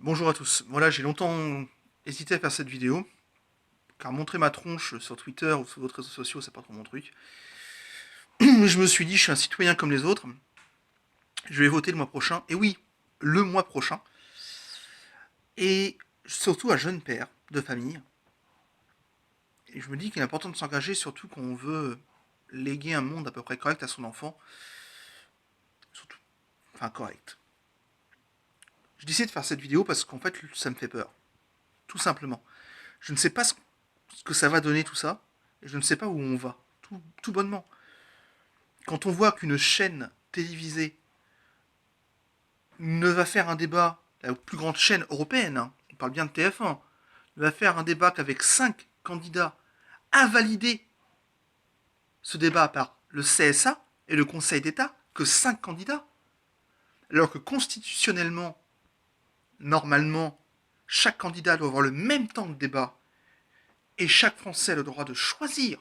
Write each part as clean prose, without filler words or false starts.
Bonjour à tous. Voilà, j'ai longtemps hésité à faire cette vidéo, car montrer ma tronche sur Twitter ou sur d'autres réseaux sociaux, c'est pas trop mon truc. Je me suis dit, je suis un citoyen comme les autres, je vais voter le mois prochain, et oui, le mois prochain, et surtout un jeune père de famille. Et je me dis qu'il est important de s'engager, surtout quand on veut léguer un monde à peu près correct à son enfant, surtout, enfin correct. J'ai décidé de faire cette vidéo parce qu'en fait, ça me fait peur, tout simplement. Je ne sais pas ce que ça va donner tout ça, et je ne sais pas où on va, tout bonnement. Quand on voit qu'une chaîne télévisée ne va faire un débat, la plus grande chaîne européenne, hein, on parle bien de TF1, ne va faire un débat qu'avec 5 candidats, à valider ce débat par le CSA et le Conseil d'État, que 5 candidats, alors que constitutionnellement, normalement, chaque candidat doit avoir le même temps de débat et chaque Français a le droit de choisir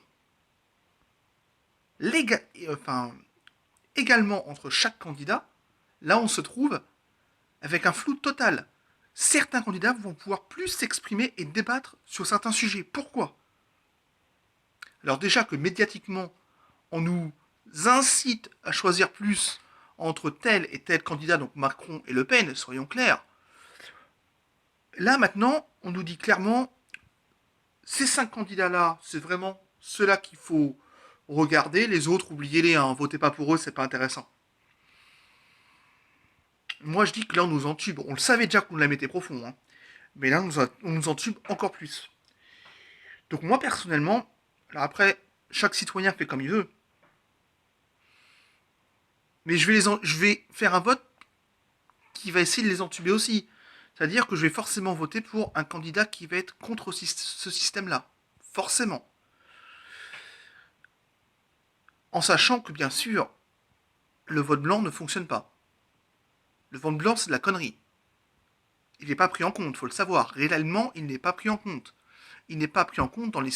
enfin, également entre chaque candidat, là on se trouve avec un flou total. Certains candidats vont pouvoir plus s'exprimer et débattre sur certains sujets. Pourquoi? Alors déjà que médiatiquement, on nous incite à choisir plus entre tel et tel candidat, donc Macron et Le Pen, soyons clairs. Là maintenant, on nous dit clairement, ces 5 candidats-là, c'est vraiment ceux-là qu'il faut regarder, les autres, oubliez-les, hein, votez pas pour eux, c'est pas intéressant. Moi je dis que là on nous entube, on le savait déjà qu'on la mettait profond, hein, mais là on nous entube encore plus. Donc moi personnellement, alors après, chaque citoyen fait comme il veut, mais je vais faire un vote qui va essayer de les entuber aussi. C'est-à-dire que je vais forcément voter pour un candidat qui va être contre ce système-là. Forcément. En sachant que bien sûr, le vote blanc ne fonctionne pas. Le vote blanc, c'est de la connerie. Il n'est pas pris en compte, il faut le savoir. Réellement, il n'est pas pris en compte. Il n'est pas pris en compte dans les